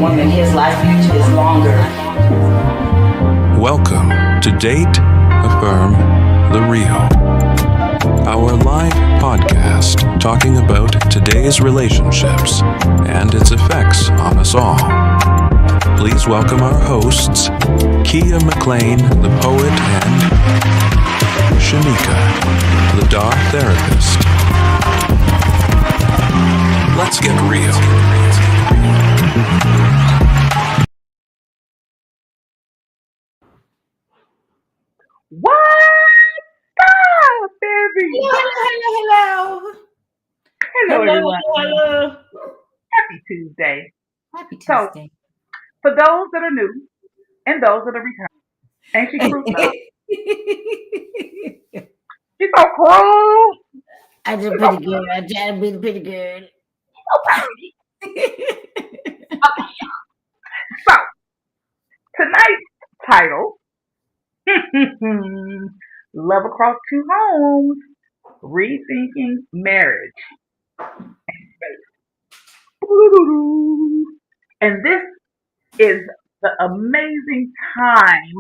woman, his life is longer. Welcome to Date, Affirm, the Real, our live podcast talking about today's relationships and its effects on us all. Please welcome our hosts, Kia McLean, the poet, and Shanika, the dog therapist. Let's get real. What's up, baby? Hello. Hello, everyone. Hello. Happy Tuesday. Happy So, Tuesday. for those that are new and those that are returning, ain't she cruel? She's so cruel. I did pretty good. I did pretty good. So pretty. Okay, so, tonight's title, Love Across Two Homes, Rethinking Marriage. And this is the amazing time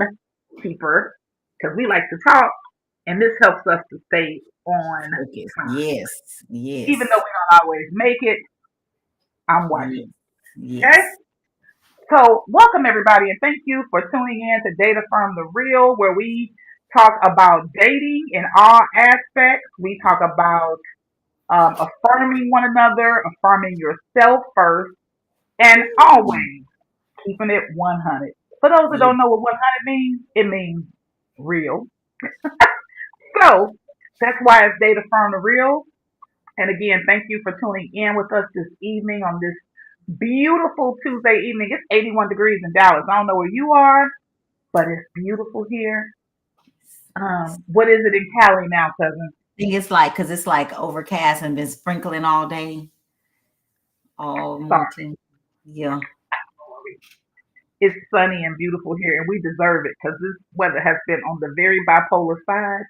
keeper, because we like to talk, and this helps us to stay on time. Yes. Even though we don't always make it, I'm watching. Yes. Okay? So, welcome everybody, and thank you for tuning in to Date Affirm the Real, where we talk about dating in all aspects. We talk about affirming one another, affirming yourself first, and always keeping it 100. For those that don't know what 100 means, it means real. So, that's why it's Date Affirm the Real. And again, thank you for tuning in with us this evening on this beautiful Tuesday evening. It's 81 degrees in Dallas. I don't know where you are, but it's beautiful here. What is it in Cali now, cousin? I think it's like, because it's like overcast and been sprinkling all day. All morning. Yeah. It's sunny and beautiful here, and we deserve it because this weather has been on the very bipolar side.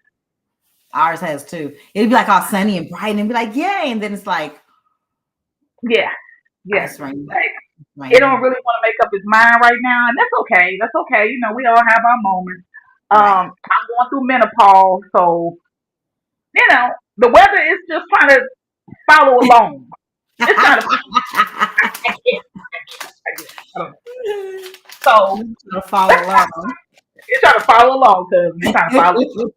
Ours has too. It'd be like all sunny and bright, and be like, yay! And then it's like, yeah. It's raining. It don't really want to make up its mind right now, and that's okay. That's okay. You know, we all have our moments. I'm going through menopause, so you know the weather is just trying to follow along. It's trying to. I don't know. So to follow along. It's trying to follow along, cause it's trying to follow along.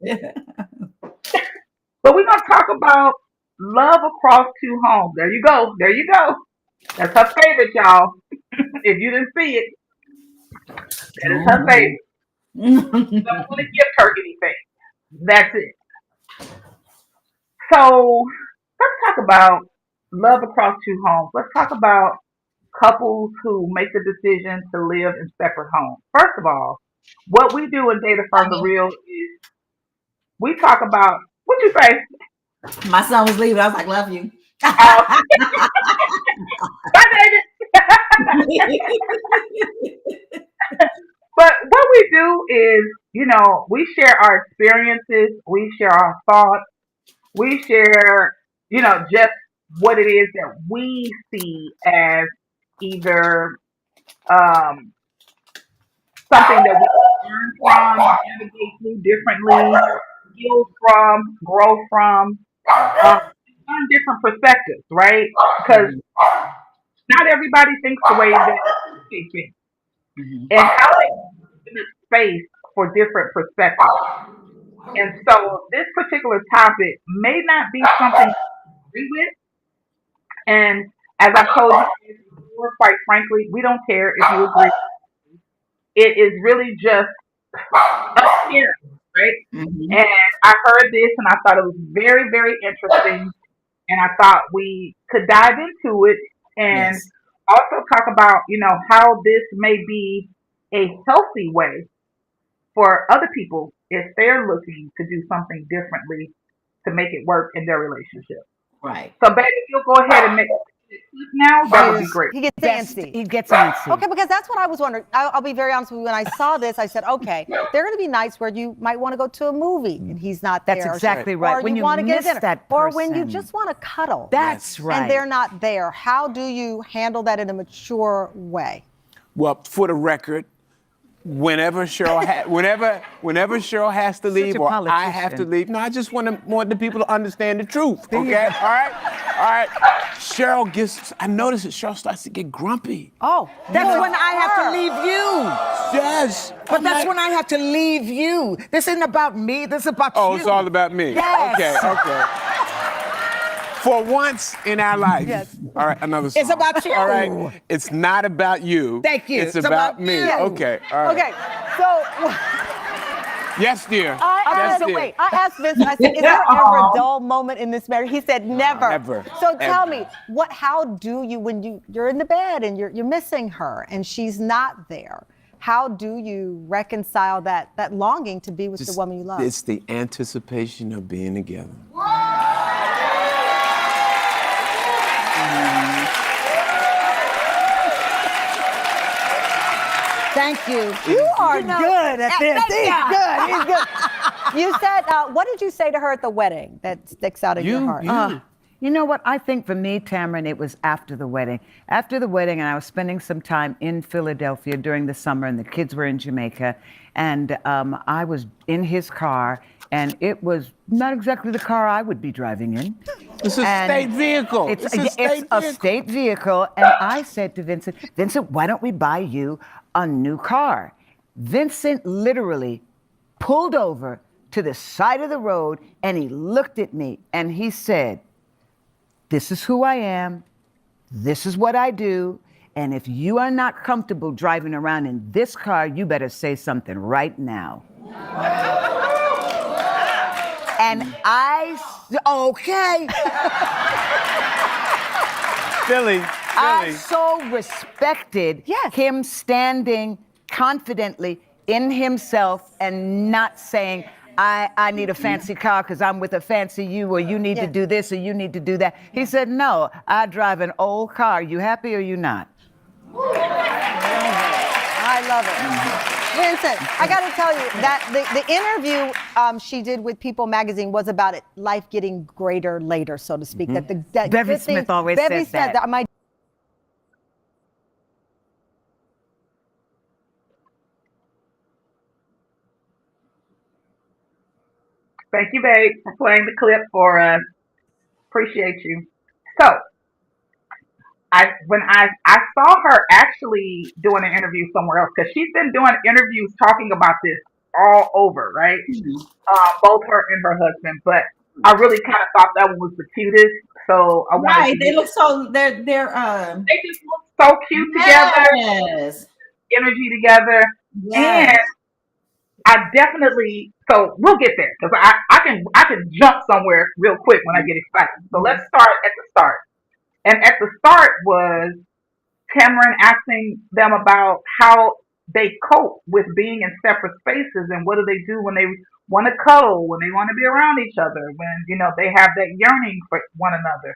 But we're gonna talk about love across two homes. There you go. There you go. That's her favorite, y'all. If you didn't see it, that is her favorite. Don't want to gift her anything. That's it. So let's talk about love across two homes. Let's talk about couples who make the decision to live in separate homes. First of all, what we do in Date Affirm the Real is we talk about what you say. My son was leaving. I was like, love you. Bye, David. But what we do is, you know, we share our experiences, we share our thoughts, we share, you know, just what it is that we see as either something that we learn from, navigate through differently, heal from, grow from, on different perspectives, right? Because not everybody thinks the way that they think. And how they give space for different perspectives. And so this particular topic may not be something I agree with. And as I told you before, quite frankly, we don't care if you agree. It is really just a sharing, right? And I heard this and I thought it was very, very interesting. And I thought we could dive into it and also talk about, you know, how this may be a healthy way for other people if they're looking to do something differently to make it work in their relationship. Right. So, baby, if you'll go ahead and make now, that would be great. He gets antsy. He gets antsy. Okay, because that's what I was wondering. I'll be very honest with you. When I saw this, I said, okay, there are going to be nights where you might want to go to a movie and he's not there. That's exactly right. Or when you want to get miss dinner. that or person. when you just want to cuddle. That's right. And they're not there. How do you handle that in a mature way? Well, for the record, whenever Cheryl Cheryl has to leave or I have to leave, no, I just want the people to understand the truth. Okay, all right. Cheryl I notice that Cheryl starts to get grumpy. Oh, that's when I have to leave you. Yes, but that's when I have to leave you. This isn't about me. This is about you. Oh, it's all about me. Yes. Okay. For once in our life. Yes. All right, another song. It's about you. All right. It's not about you. Thank you. It's about me. you. Okay. All right. Okay, so Yes, dear. I asked Vincent, I said, is there ever a dull moment in this marriage? He said, never. Never. So tell me, how do you, when you're in the bed and you're missing her and she's not there, how do you reconcile that longing to be with the woman you love? It's the anticipation of being together. Thank you. You are good at this. He's good. You said, what did you say to her at the wedding that sticks out of your heart? You know what? I think for me, Tamron, it was after the wedding. After the wedding, and I was spending some time in Philadelphia during the summer, and the kids were in Jamaica, and I was in his car, and it was not exactly the car I would be driving in. It's a state vehicle. It's a state vehicle, and I said to Vincent, why don't we buy you a new car? Vincent literally pulled over to the side of the road, and he looked at me, and he said, this is who I am, this is what I do, and if you are not comfortable driving around in this car, you better say something right now. And okay. Philly. I so respected him standing confidently in himself and not saying, I need a fancy car because I'm with a fancy you, or you need to do this, or you need to do that. He said, no, I drive an old car. You happy or you not? I love it. Vincent, I got to tell you that the interview she did with People magazine was about life getting greater later, so to speak. Mm-hmm. That Bevy Smith always says that. Thank you, babe, for playing the clip for us. Appreciate you. So, when I saw her actually doing an interview somewhere else, because she's been doing interviews talking about this all over, right? Both her and her husband. But I really kind of thought that one was the cutest. So I wanted they look so they just look so cute together. Yes. Energy together. Yes. And I definitely, so we'll get there because I can jump somewhere real quick when I get excited. So let's start at the start. And at the start was Tamron asking them about how they cope with being in separate spaces and what do they do when they want to cuddle, when they want to be around each other, when they have that yearning for one another.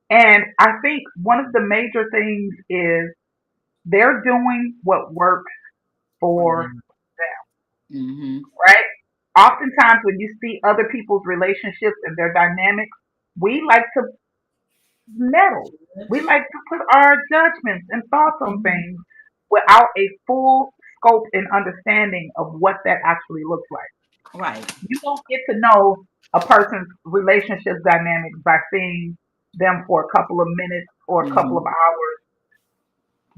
And I think one of the major things is they're doing what works for them. Mm-hmm. Right? Oftentimes when you see other people's relationships and their dynamics, we like to meddle. We like to put our judgments and thoughts on things without a full scope and understanding of what that actually looks like. Right. You don't get to know a person's relationship dynamics by seeing them for a couple of minutes or a couple of hours.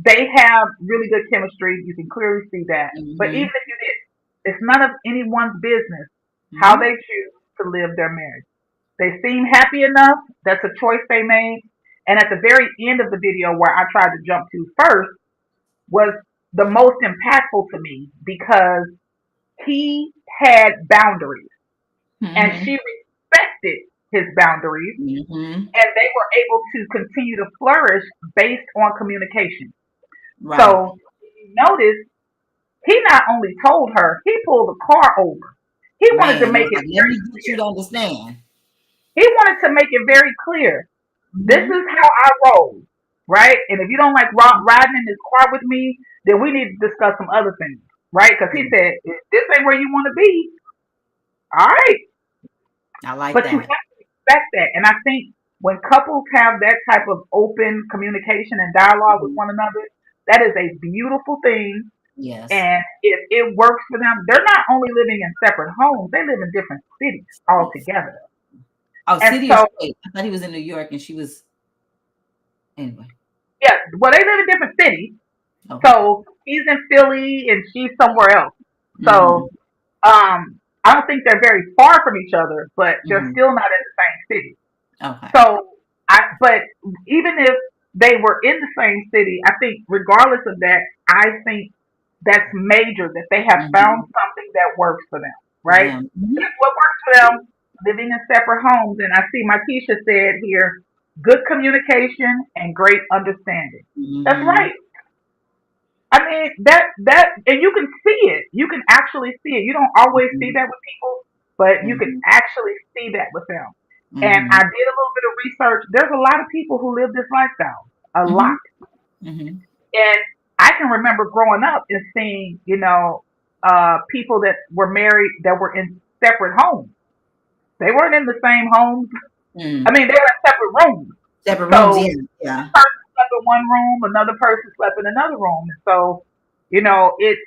They have really good chemistry. You can clearly see that. But even if you didn't, it's none of anyone's business how they choose to live their marriage. They seem happy enough. That's a choice they made. And at the very end of the video, where I tried to jump to first, was the most impactful to me because he had boundaries and she respected his boundaries and they were able to continue to flourish based on communication. Right. So if you notice, he not only told her, he pulled the car over. He wanted to make it very clear. You don't understand. He wanted to make it very clear. This is how I roll, right? And if you don't like riding in this car with me, then we need to discuss some other things, right? Because he said, if this ain't where you want to be, all right. I like but that. you have to respect that. And I think when couples have that type of open communication and dialogue with one another, That is a beautiful thing. Yes. And if it works for them, they're not only living in separate homes, they live in different cities altogether. Oh, And city or so, state? I thought he was in New York and she was anyway. yeah, well, they live in different cities. Okay. So he's in Philly and she's somewhere else. Mm-hmm. So I don't think they're very far from each other, but they're Mm-hmm. still not in the same city. Okay. So but even if they were in the same city, I think regardless of that, I think that's major that they have Mm-hmm. found something that works for them, For right? them. Mm-hmm. That's what works for them, living in separate homes. And I see Markeisha said here, good communication and great understanding. That's Mm-hmm. right. I mean and you can see it. You can actually see it. You don't always see that with people, but you can Mm-hmm. actually see that with them. And Mm-hmm. I did a little bit of research. There's a lot of people who live this lifestyle. A Mm-hmm. lot. Mm-hmm. And I can remember growing up and seeing, people that were married that were in separate homes. They weren't in the same homes. I Mm. mean, they were in separate rooms. Separate rooms, So yeah. one Yeah. person slept in one room, another person slept in another room. And so, it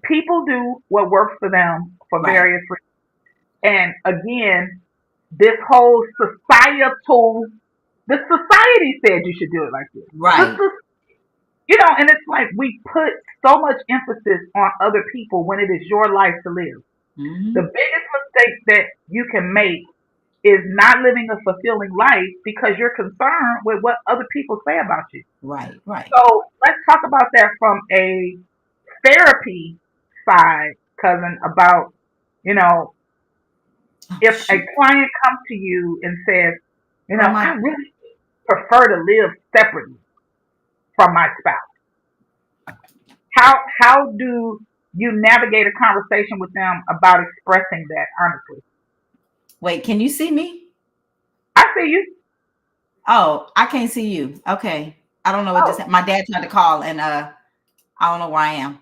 people do what works for them for Right. various reasons. And again, this whole the society said you should do it like this. Right. And it's like we put so much emphasis on other people when it is your life to live. The Mm-hmm. biggest mistake that you can make is not living a fulfilling life because you're concerned with what other people say about you. Right. Right. So let's talk about that from a therapy side, cousin, about, you know, Oh if a shoot. client comes to you and says, Oh my. I really prefer to live separately from my spouse. How do you navigate a conversation with them about expressing that honestly? Wait, can you see me? I see you. Oh, I can't see you. Okay. I don't know what Oh, just my dad tried to call and I don't know where I am.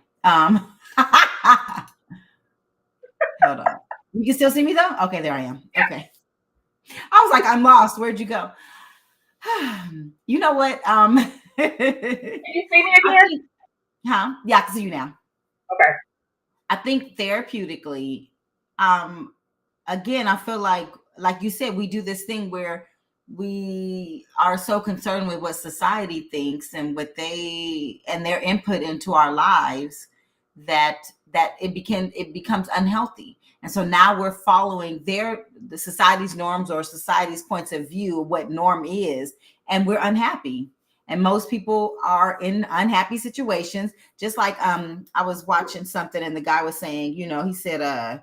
Hold on. You can still see me though? Okay, there I am. Okay. I was like, I'm lost. Where'd you go? You know what? can you see me I again? think, yeah, I can see you now. Okay. I think therapeutically, again, I feel like you said, we do this thing where we are so concerned with what society thinks and what and their input into our lives that it becomes unhealthy. And so now we're following the society's norms or society's points of view of what norm is, and we're unhappy. And most people are in unhappy situations. Just like I was watching something and the guy was saying, he said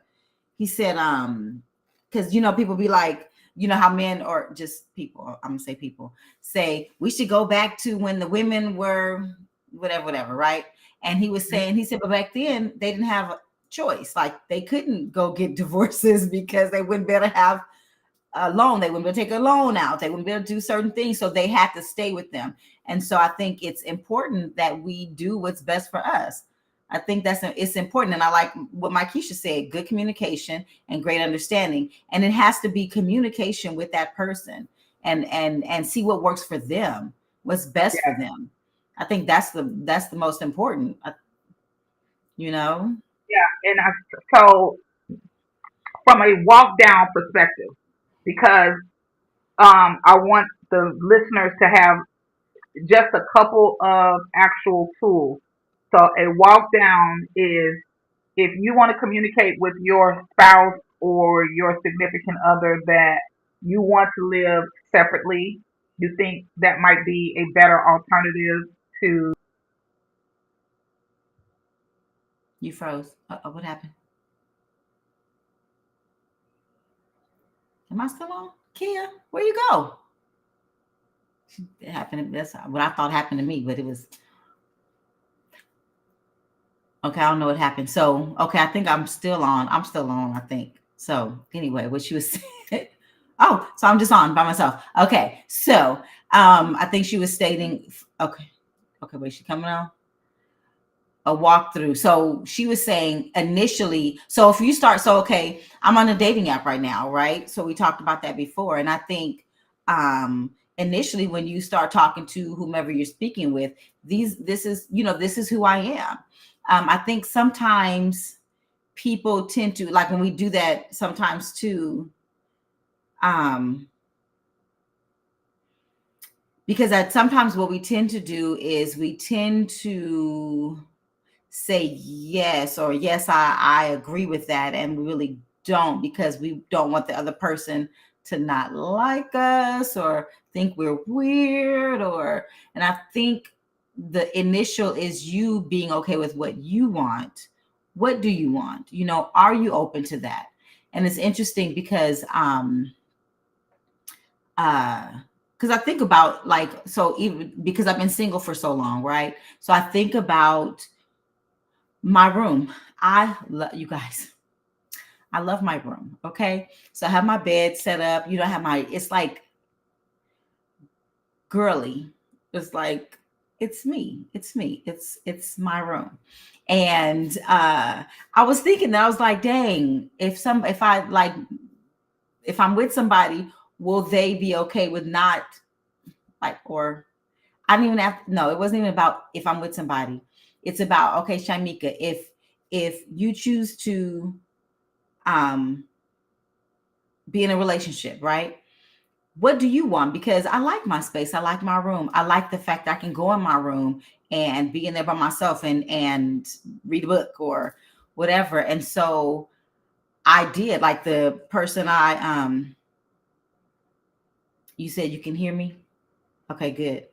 because people be like, how men, or just people, I'm gonna say people, say we should go back to when the women were whatever, right? And he was saying, he said, but back then they didn't have a choice. Like they couldn't go get divorces because they wouldn't be able to have a loan. They wouldn't be able to take a loan out. They wouldn't be able to do certain things. So they had to stay with them. And so I think it's important that we do what's best for us. I think it's important. And I like what Markeisha said, good communication and great understanding. And it has to be communication with that person and see what works for them, what's best for them. I think that's the most important, Yeah. And so from a walk down perspective, because I want the listeners to have just a couple of actual tools. So a walk down is if you want to communicate with your spouse or your significant other that you want to live separately, you think that might be a better alternative to. You froze. What happened? Am I still on? Kia, where you go? It happened. That's what I thought happened to me, but it was okay. I don't know what happened. So, okay, I think I'm still on. I think. So anyway, what she was saying. Oh, so I'm just on by myself. Okay. So I think she was stating, okay, wait, she coming on? A walkthrough. So she was saying initially, so if you start, I'm on a dating app right now, right? So we talked about that before. And I think initially when you start talking to whomever you're speaking with, this is who I am. I think sometimes people tend to, like, when we do that sometimes too, because sometimes what we tend to do is we tend to say yes, or yes, I agree with that, and we really don't, because we don't want the other person to not like us or think we're weird, and I think the initial is you being okay with what you want. What do you want? Are you open to that? And it's interesting because I think about, like, so even because I've been single for so long, right? So I think about my room. I love you guys. I love my room. Okay. So I have my bed set up. I have it's like girly. It's like, it's me. It's me. It's my room. And I was thinking that, I was like, dang, if I'm with somebody, will they be okay with not, like, or I didn't even have, no, it wasn't even about if I'm with somebody. It's about, okay, Shamika, if you choose to be in a relationship, right? What do you want? Because I like my space. I like my room. I like the fact that I can go in my room and be in there by myself and read a book or whatever. And so I did, like, the person you said you can hear me? Okay, good.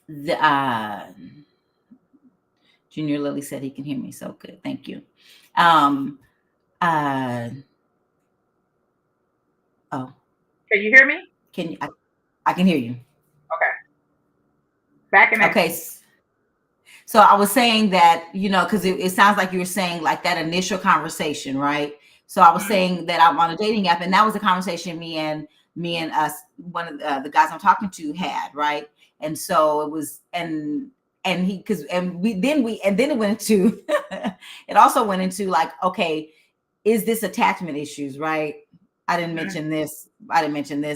The Junior Lily said he can hear me, so good. Thank you. Oh, Can you hear me? can you? I can hear you. Okay. Back in. Okay. So I was saying that, because it sounds like you were saying, like, that initial conversation, right? So I was saying that I'm on a dating app, and that was a conversation me and us, one of the guys I'm talking to, had, right? And so it was, and he, because, and then it went into, it also went into, like, okay, is this attachment issues, right? I didn't mention this,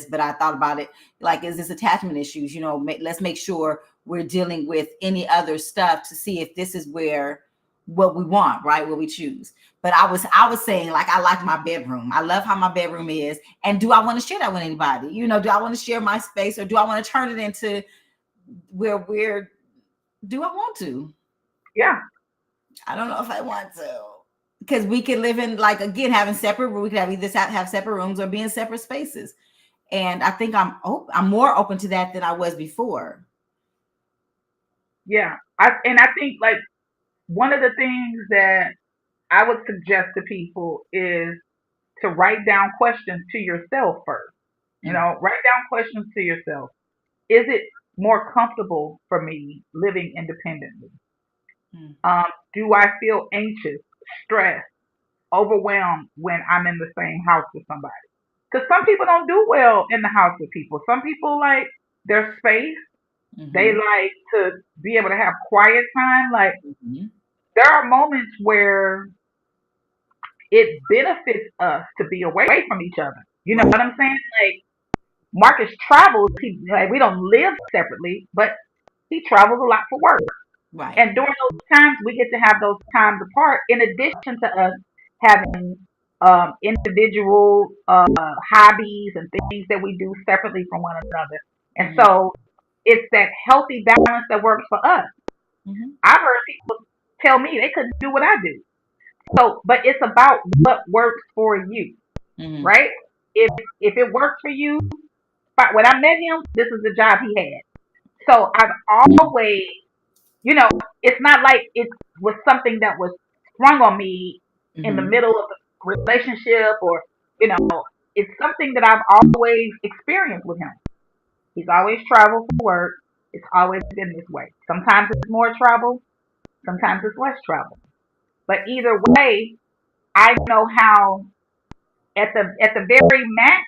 but I thought about it. Like, is this attachment issues? Let's make sure we're dealing with any other stuff to see if this is what we want, right? What we choose. But I was saying, like, I like my bedroom. I love how my bedroom is. And do I want to share that with anybody? Do I want to share my space, or do I want to turn it into do I want to? Yeah. I don't know if I want to. Because we could live in, like, again, having separate, we could have separate rooms or be in separate spaces. And I think I'm more open to that than I was before. Yeah. I think, like, one of the things that I would suggest to people is to write down questions to yourself first. Write down questions to yourself. Is it more comfortable for me living independently? Do I feel anxious, stressed, overwhelmed when I'm in the same house with somebody? Because some people don't do well in the house with people. Some people like their space. They like to be able to have quiet time. Like, there are moments where it benefits us to be away from each other. You know what I'm saying? Like, Marcus travels. Like, we don't live separately, but he travels a lot for work. Right. And during those times, we get to have those times apart, in addition to us having individual hobbies and things that we do separately from one another. And so it's that healthy balance that works for us. I've heard people tell me they couldn't do what I do. So, but it's about what works for you, right? If it works for you, when I met him, this is the job he had. So I've always, it's not like it was something that was sprung on me in the middle of the relationship, or, it's something that I've always experienced with him. He's always traveled for work. It's always been this way. Sometimes it's more travel, sometimes it's less travel. But either way, I know how at the very max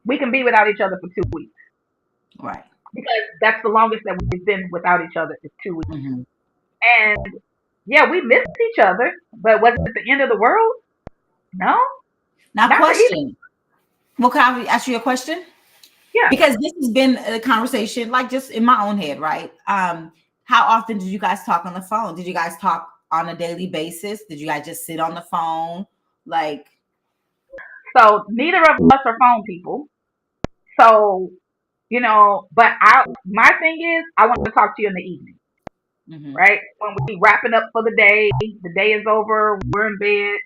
we can be without each other for 2 weeks. Right. Because that's the longest that we've been without each other, is 2 weeks. And yeah, we missed each other, but was it the end of the world? No. Now, Not for either. question. Well, can I ask you a question? Yeah. Because this has been a conversation, like just in my own head, right? How often did you guys talk on the phone? Did you guys talk on a daily basis? Did you guys just sit on the phone? Like, So neither of us are phone people. So, but my thing is, I want to talk to you in the evening, mm-hmm, right? When we wrapping up for the day is over, we're in bed.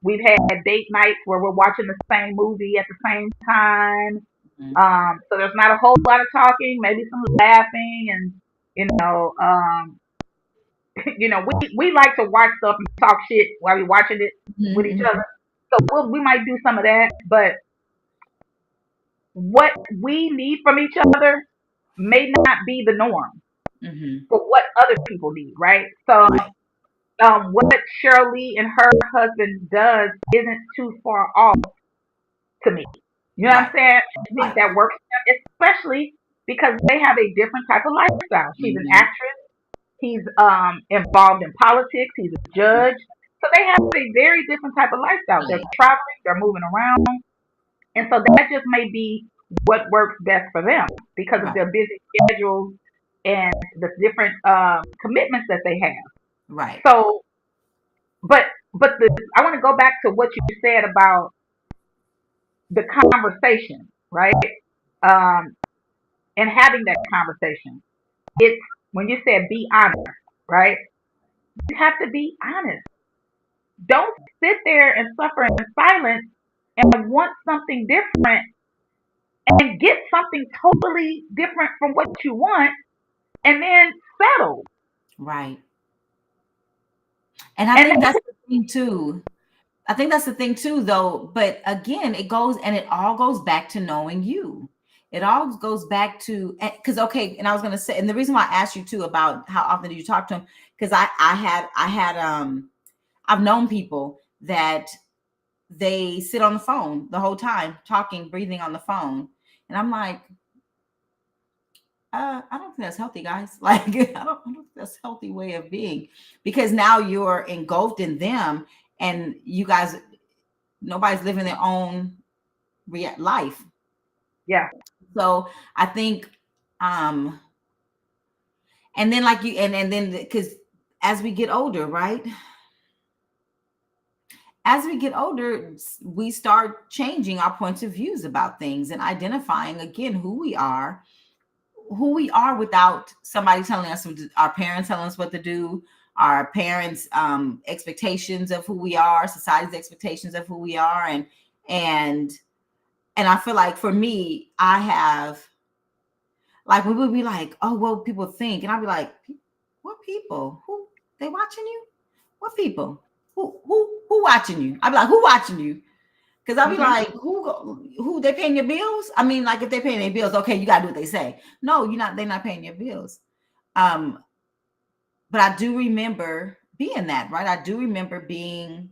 We've had date nights where we're watching the same movie at the same time. mm-hmm, So there's not a whole lot of talking, maybe some laughing, and you know, um, we like to watch stuff and talk shit while we're watching it with each mm-hmm, other. So we might do some of that, but what we need from each other may not be the norm mm-hmm. for what other people need, right? So, Right, what Shirley and her husband does isn't too far off to me. You know what I'm right, saying? I think right. that works, especially because they have a different type of lifestyle. She's an Mm-hmm, actress. He's involved in politics. He's a judge. So they have a very different type of lifestyle. They're right, traveling. They're moving around. And so that just may be what works best for them because of right, their busy schedules and the different commitments that they have. right. So, but I want to go back to what you said about the conversation, right? Um, and having that conversation. It's when you said be honest, right? You have to be honest. Don't sit there and suffer in silence and want something different and get something totally different from what you want and then settle. Right. And I And think that's the thing too. I think that's the thing too, though. But again, it all goes back to knowing you. It all goes back to, because okay, and I was gonna say, and the reason why I asked you too about how often do you talk to him, because I've known people that they sit on the phone the whole time, talking, breathing on the phone, and I'm like, I don't think that's healthy, guys. Like, I don't think that's a healthy way of being, because now you're engulfed in them, and you guys, nobody's living their own life. yeah, So I think, and then like you, and then because as we get older, right? As we get older, we start changing our points of views about things and identifying again who we are without somebody telling us, our parents telling us what to do, our parents expectations of who we are, society's expectations of who we are, and I feel like for me, I have, like, we would be like, oh, what people think, and I'd be like, what people? Who they watching you? What people? Who watching you? I'd be like, who watching you? Because I'll be like, who they paying your bills? I mean, like, if they're paying their bills, okay, you gotta do what they say. No, they're not paying your bills. But I do remember being that, right? I do remember being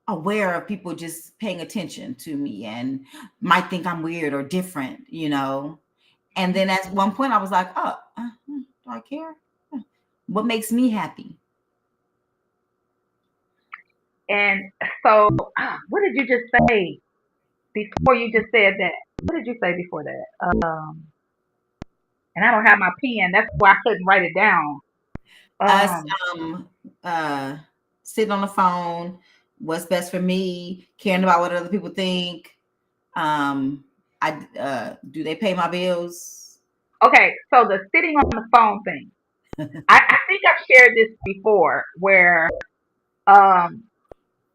aware of people just paying attention to me and might think I'm weird or different, And then at one point I was like, oh, do I care? What makes me happy? and so what did you just say before you just said that? What did you say before that? And I don't have my pen. That's why I couldn't write it down. Us Um, sitting on the phone, what's best for me, caring about what other people think. I do they pay my bills? okay, so the sitting on the phone thing. I think I've shared this before where um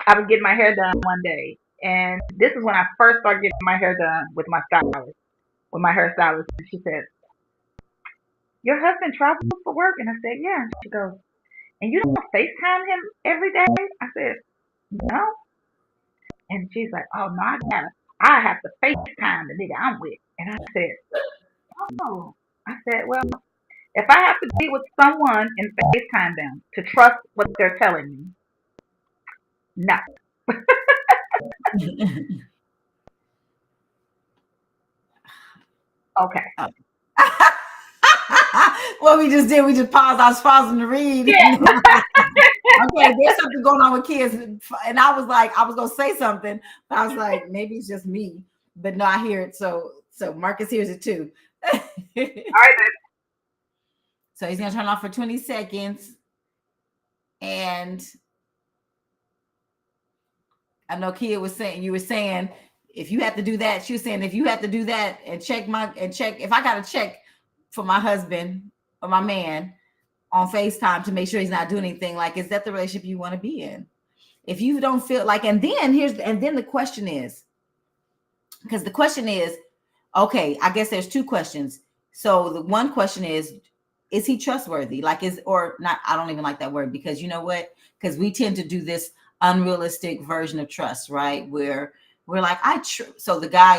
I was getting my hair done one day, and this is when I first started getting my hair done with my hairstylist, and she said, "Your husband travels for work?" And I said, "Yeah." And she goes, "And you don't FaceTime him every day?" I said, "No." And she's like, "Oh no, I have to FaceTime the nigga I'm with." And I said, "Oh." I said, "Well, if I have to be with someone and FaceTime them to trust what they're telling me, no." Okay. What we just did, we just paused. I was pausing to read. Yeah. Okay, there's something going on with kids, and I was like, I was gonna say something, but I was like, maybe it's just me. but no, I hear it. So Marcus hears it too. All right, So he's gonna turn off for 20 seconds. And I know Kia was saying, you were saying, if you have to do that, she was saying, if you have to do that and check if I got to check for my husband or my man on FaceTime to make sure he's not doing anything, like, is that the relationship you want to be in? If you don't feel like, and then the question is, because the question is, okay, I guess there's two questions. So the one question is he trustworthy? Like, or not? I don't even like that word, because you know what? Because we tend to do this unrealistic version of trust, right? Where we're like, so the guy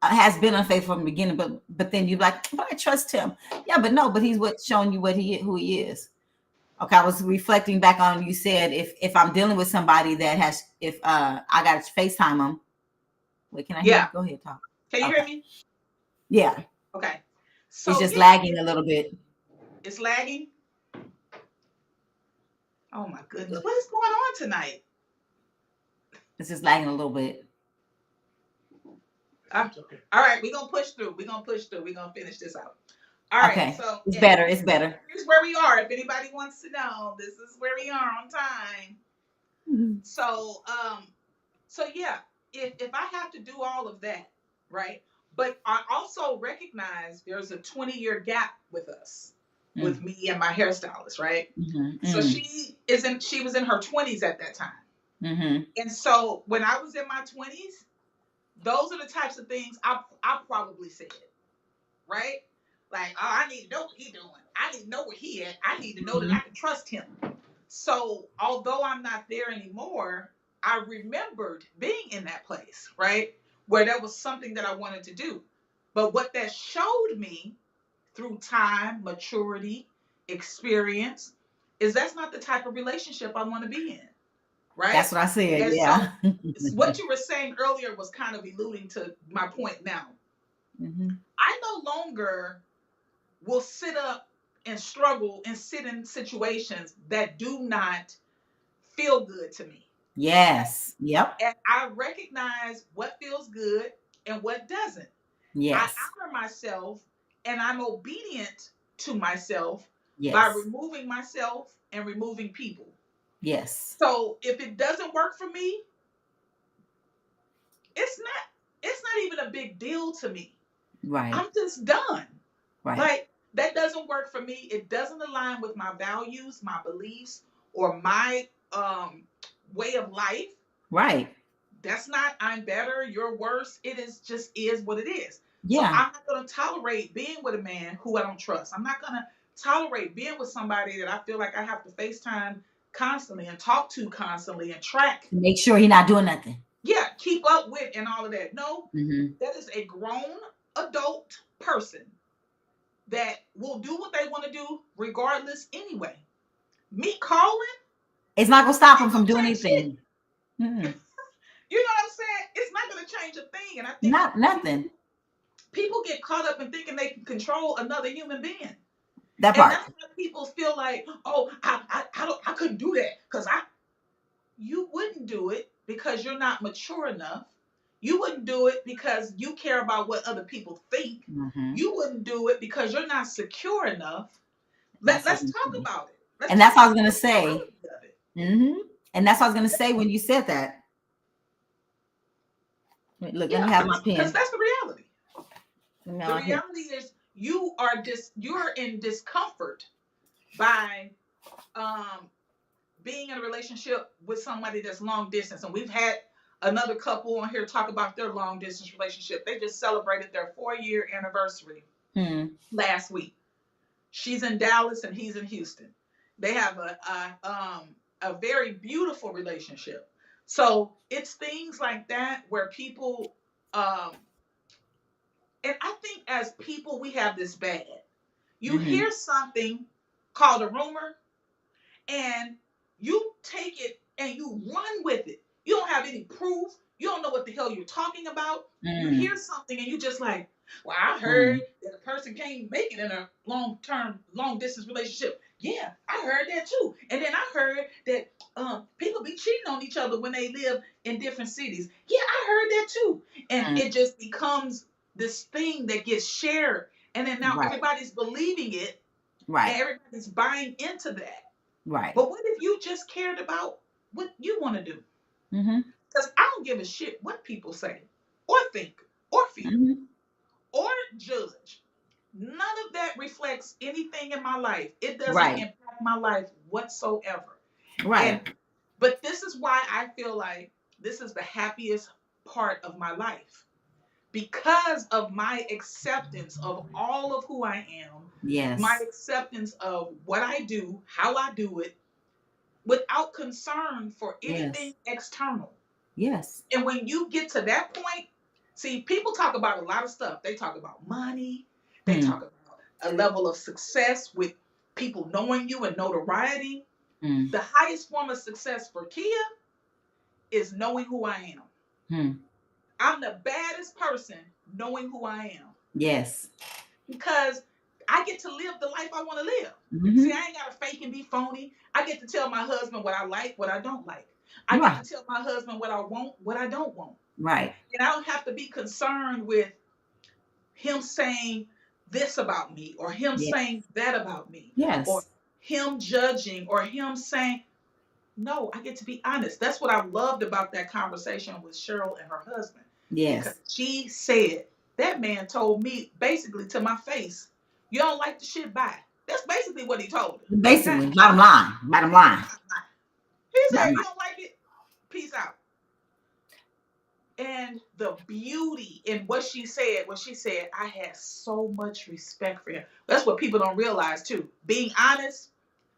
has been unfaithful from the beginning, but then you're like, but I trust him. Yeah, but no, but he's showing you who he is. Okay, I was reflecting back on, you said if I'm dealing with somebody that has, if I got to FaceTime them. Wait, can I hear you? Go ahead, talk. Can you hear me? Yeah. Okay. So it's just lagging a little bit. It's lagging? Oh my goodness. What is going on tonight? It's just lagging a little bit. Okay. All right, we're going to push through. We're going to finish this out. All right. Okay. So it's better. Here's where we are. If anybody wants to know, this is where we are on time. Mm-hmm. So yeah, if I have to do all of that, right? But I also recognize there's a 20-year gap with us, with me and my hairstylist, right? Mm-hmm. So she was in her 20s at that time. Mm-hmm. And so when I was in my 20s, those are the types of things I probably said, right? Like, oh, I need to know what he's doing. I need to know where he at. I need to know that I can trust him. So although I'm not there anymore, I remembered being in that place, right? Where there was something that I wanted to do. But what that showed me through time, maturity, experience, is that's not the type of relationship I want to be in, right? That's what I said, and yeah. So what you were saying earlier was kind of alluding to my point now. Mm-hmm. I no longer will sit up and struggle and sit in situations that do not feel good to me. Yes. Yep. And I recognize what feels good and what doesn't. Yes. I honor myself and I'm obedient to myself by removing myself and removing people. Yes. So if it doesn't work for me, it's not even a big deal to me. Right. I'm just done. Right. Like, that doesn't work for me. It doesn't align with my values, my beliefs, or my way of life. Right. That's not, I'm better, you're worse. It is what it is. Yeah. So I'm not going to tolerate being with a man who I don't trust. I'm not going to tolerate being with somebody that I feel like I have to FaceTime constantly and talk to constantly and track. Make sure he's not doing nothing. Yeah, keep up with and all of that. No, that is a grown adult person that will do what they want to do regardless anyway. Me calling, it's not gonna stop them from doing anything. You know what I'm saying? It's not gonna change a thing. And I think nothing. People get caught up in thinking they can control another human being. That part. And that's why people feel like, oh, I couldn't do that because you wouldn't do it because you're not mature enough. You wouldn't do it because you care about what other people think. You wouldn't do it because you're not secure enough. Let's talk about it. And that's what I was going to say. And that's what I was going to say when you said that. Look, let me have my pen. Because that's the reality. The reality is you're in discomfort by being in a relationship with somebody that's long distance. And we've had another couple on here talk about their long distance relationship. They just celebrated their 4-year anniversary last week. She's in Dallas and he's in Houston. They have a very beautiful relationship. So it's things like that where people, and I think as people, we have this bad. You hear something called a rumor and you take it and you run with it. You don't have any proof. You don't know what the hell you're talking about. You hear something and you just like, well, I heard that a person can't make it in a long distance relationship. Yeah, I heard that too. And then I heard that people be cheating on each other when they live in different cities. Yeah, I heard that too. And it just becomes this thing that gets shared. And then now Right. everybody's believing it. Right. And everybody's buying into that. Right. But what if you just cared about what you want to do? Because I don't give a shit what people say or think or feel or judge. None of that reflects anything in my life. It doesn't impact my life whatsoever. Right. But this is why I feel like this is the happiest part of my life. Because of my acceptance of all of who I am. Yes. My acceptance of what I do, how I do it, without concern for anything external. Yes. And when you get to that point, see, people talk about a lot of stuff. They talk about money. They talk about a level of success with people knowing you and notoriety. The highest form of success for Kia is knowing who I am. I'm the baddest person knowing who I am. Yes. Because I get to live the life I want to live. See, I ain't got to fake and be phony. I get to tell my husband what I like, what I don't like. I get to tell my husband what I want, what I don't want. Right. And I don't have to be concerned with him saying this about me or him saying that about me. Yes. Or him judging or him saying, no, I get to be honest. That's what I loved about that conversation with Cheryl and her husband. Yes. Because she said, that man told me basically to my face, you don't like the shit, bye. That's basically what he told her. Basically, bottom line. He said, you don't like it, peace out. And the beauty in what she said, I had so much respect for him. That's what people don't realize too. Being honest,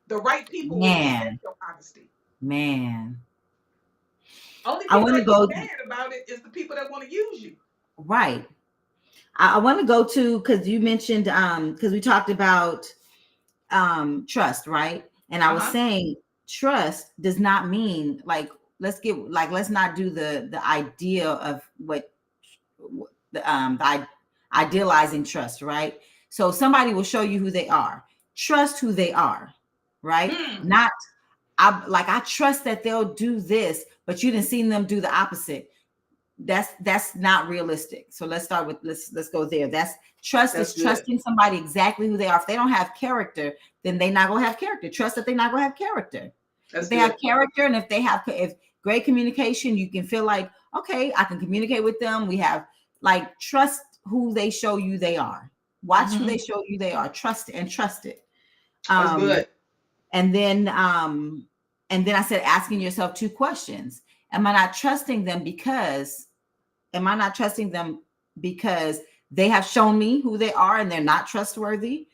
the right people will respect your honesty. Man. Only people that get mad about it is the people that want to use you. Right. I want to go to, because you mentioned, because we talked about trust, right? And I was saying trust does not mean like, let's not do the idea of what the idealizing trust, right? So somebody will show you who they are. Trust who they are, right? Not I trust that they'll do this, but you didn't see them do the opposite. That's not realistic. So let's start with let's go there. That's trusting somebody exactly who they are. If they don't have character, then they're not gonna have character. Trust that they're not gonna have character. If they have character, and if great communication, you can feel like, okay, I can communicate with them. We have trust who they show you they are. Watch who they show you they are. Trust it. That's good. And then I said, asking yourself two questions. Am I not trusting them because they have shown me who they are and they're not trustworthy?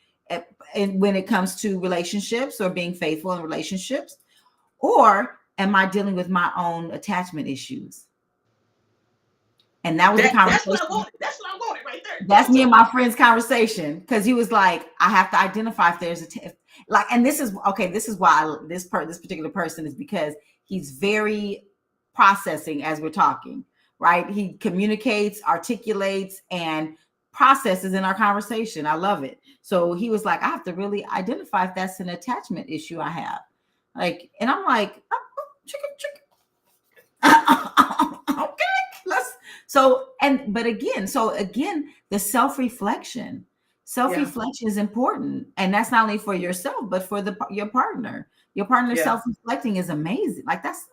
And when it comes to relationships or being faithful in relationships, or am I dealing with my own attachment issues? And that was the conversation. That's what I wanted right there. That's me and my friend's conversation, because he was like, I have to identify if there's and this is why this particular person is, because he's very processing as we're talking, right? He communicates, articulates, and processes in our conversation. I love it. So he was like, I have to really identify if that's an attachment issue I have. And I'm like, okay, So again, the self-reflection is important. And that's not only for yourself, but for your partner. Your partner self-reflecting is amazing. That's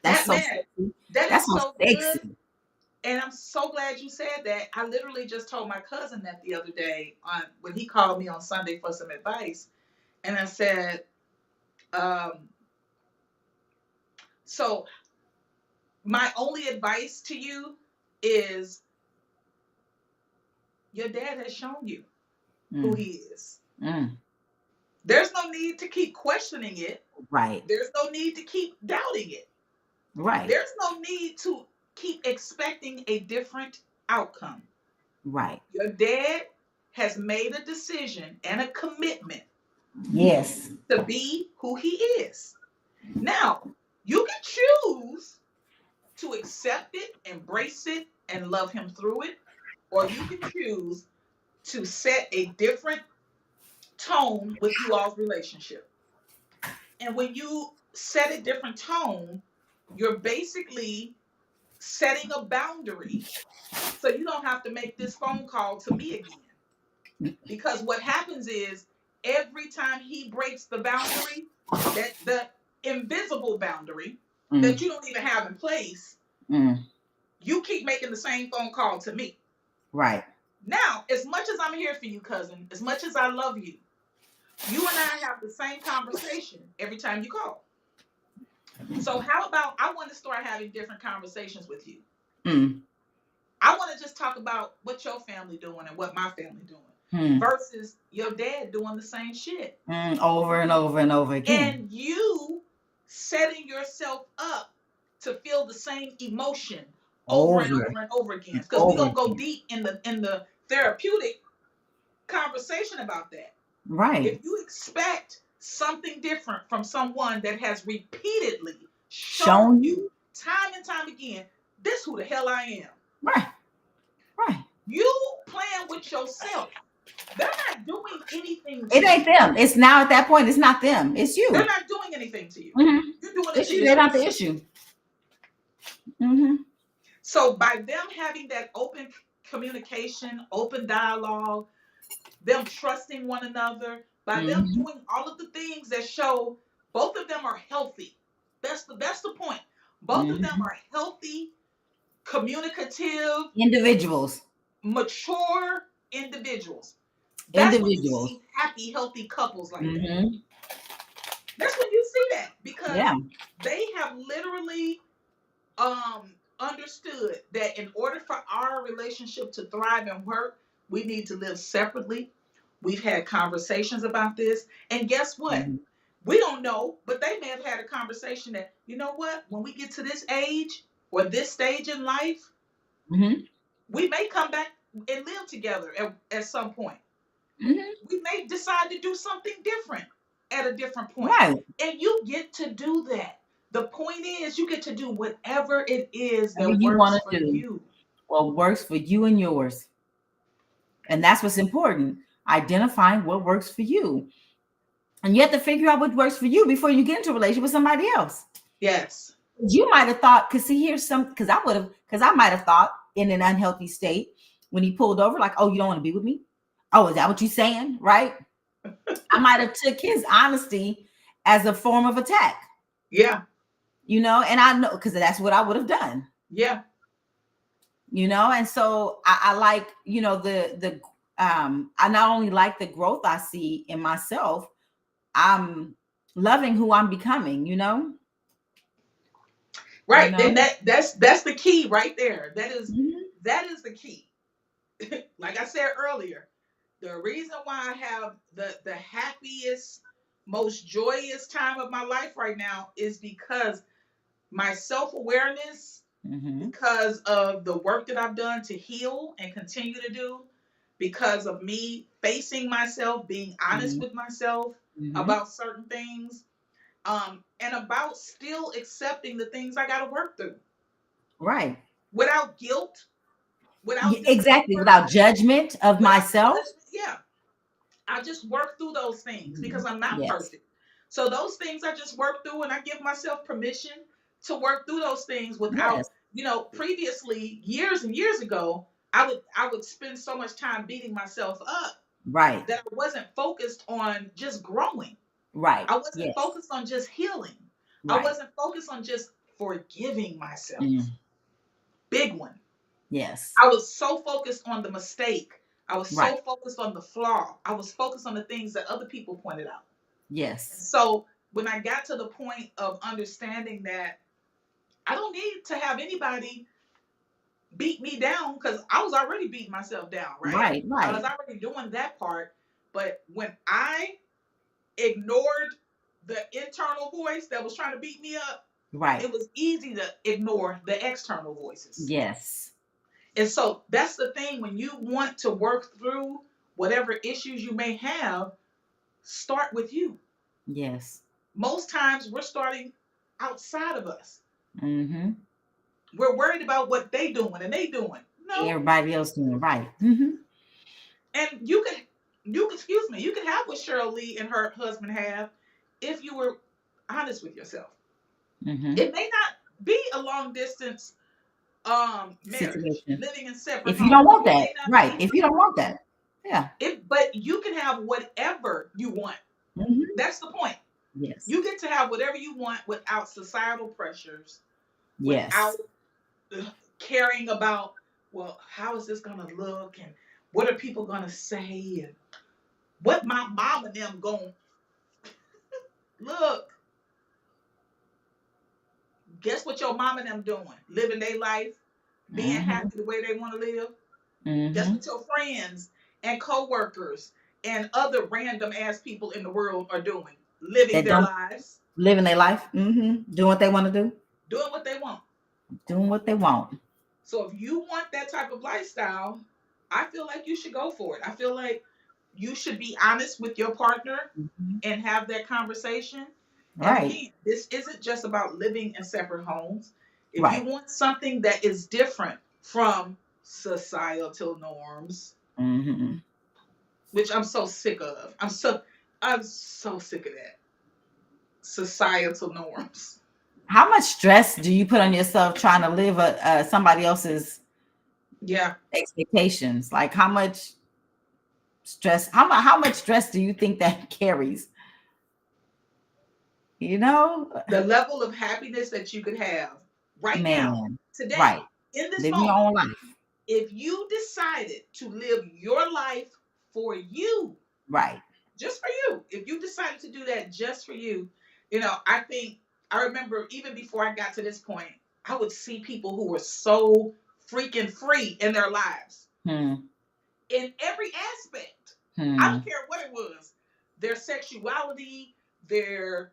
that's so sexy. That's so sexy. Good. And I'm so glad you said that. I literally just told my cousin that the other day when he called me on Sunday for some advice. And I said, so my only advice to you is your dad has shown you who he is. There's no need to keep questioning it. Right. There's no need to keep doubting it. Right. There's no need to keep expecting a different outcome. Right. Your dad has made a decision and a commitment. Yes. To be who he is. Now, you can choose to accept it, embrace it, and love him through it, or you can choose to set a different tone with you all's relationship. And when you set a different tone, You're basically setting a boundary so you don't have to make this phone call to me again. Because what happens is every time he breaks the boundary, that the invisible boundary that you don't even have in place, you keep making the same phone call to me. Right. Now, as much as I'm here for you, cousin, as much as I love you, you and I have the same conversation every time you call. So how about I want to start having different conversations with you? I want to just talk about what your family doing and what my family doing versus your dad doing the same shit. Over and over and over again. And you setting yourself up to feel the same emotion over and over and over again. Because we're going to go deep in the therapeutic conversation about that. Right. If you expect something different from someone that has repeatedly shown you time and time again, this who the hell I am. Right. Right. You playing with yourself. They're not doing anything to it ain't them. It's now at that point, it's not them. It's you. They're not doing anything to you. You're doing it it's to you. yourself. They're not the issue. So by them having that open communication, open dialogue, them trusting one another, by them doing all of the things that show both of them are healthy. That's the point. Both of them are healthy, communicative individuals, mature individuals. That's when you see happy, healthy couples like that. That's when you see that, because they have literally understood that in order for our relationship to thrive and work, we need to live separately. We've had conversations about this. And guess what? We don't know, but they may have had a conversation that, you know what, when we get to this age or this stage in life, we may come back and live together at some point. We may decide to do something different at a different point. Right. And you get to do that. The point is, you get to do whatever it is that works for you. What works for you and yours. And that's what's important. Identifying what works for you. And you have to figure out what works for you before you get into a relationship with somebody else. Yes. You might have thought, because I might have thought in an unhealthy state when he pulled over, like, oh, you don't want to be with me? Oh, is that what you're saying? Right? I might have took his honesty as a form of attack. Yeah. You know, and I know, because that's what I would have done. Yeah. You know, and so I like, you know, I not only like the growth I see in myself, I'm loving who I'm becoming, you know? Right. You know? And that's the key right there. That is the key. Like I said earlier, the reason why I have the happiest, most joyous time of my life right now is because my self-awareness, because of the work that I've done to heal and continue to do, because of me facing myself, being honest with myself about certain things, and about still accepting the things I got to work through. Right. Without guilt. Without judgment of myself. Yeah. I just work through those things because I'm not perfect. So those things I just work through, and I give myself permission to work through those things without, you know, previously, years and years ago, I would spend so much time beating myself up. Right. That I wasn't focused on just growing. Right. I wasn't focused on just healing. Right. I wasn't focused on just forgiving myself. Big one. Yes. I was so focused on the mistake. I was so focused on the flaw. I was focused on the things that other people pointed out. Yes. So when I got to the point of understanding that I don't need to have anybody beat me down, because I was already beating myself down, right? I was already doing that part. But when I ignored the internal voice that was trying to beat me up, it was easy to ignore the external voices. Yes. And so that's the thing. When you want to work through whatever issues you may have, start with you. Yes. Most times we're starting outside of us. We're worried about what they doing and they doing. No. Everybody else doing right. And you can have what Cheryl Lee and her husband have if you were honest with yourself. It may not be a long distance marriage, Situation. living in separate If you don't homes. want It that, may not right? be If for you don't you. want that, yeah. But you can have whatever you want. Hmm. That's the point. Yes. You get to have whatever you want without societal pressures, without Yes. caring about, well, how is this gonna look, and what are people gonna say, and what my mom and them gonna look. Guess what your mom and them doing? Living their life, being Hmm. happy the way they want to live. Guess Hmm. what your friends and coworkers and other random ass people in the world are doing? Living That their don't lives, living their life, doing what they want to do, doing what they want. doing what they want. So if you want that type of lifestyle, I feel like you should go for it. I feel like you should be honest with your partner Mhm. and have that conversation. And Right. again, this isn't just about living in separate homes. If you Right. want something that is different from societal norms, Hmm. which I'm so sick of. I'm so sick of that. Societal norms. How much stress do you put on yourself trying to live somebody else's Yeah. expectations? Like how much stress? How much stress do you think that carries? You know, The level of happiness that you could have right now, man. today, Right. in this Living your moment, own life. if you decided to live your life for you, Right. just for you, if you decided to do that just for you, I think I remember even before I got to this point, I would see people who were so freaking free in their lives Hmm. in every aspect. I Hmm. don't care what it was, their sexuality, their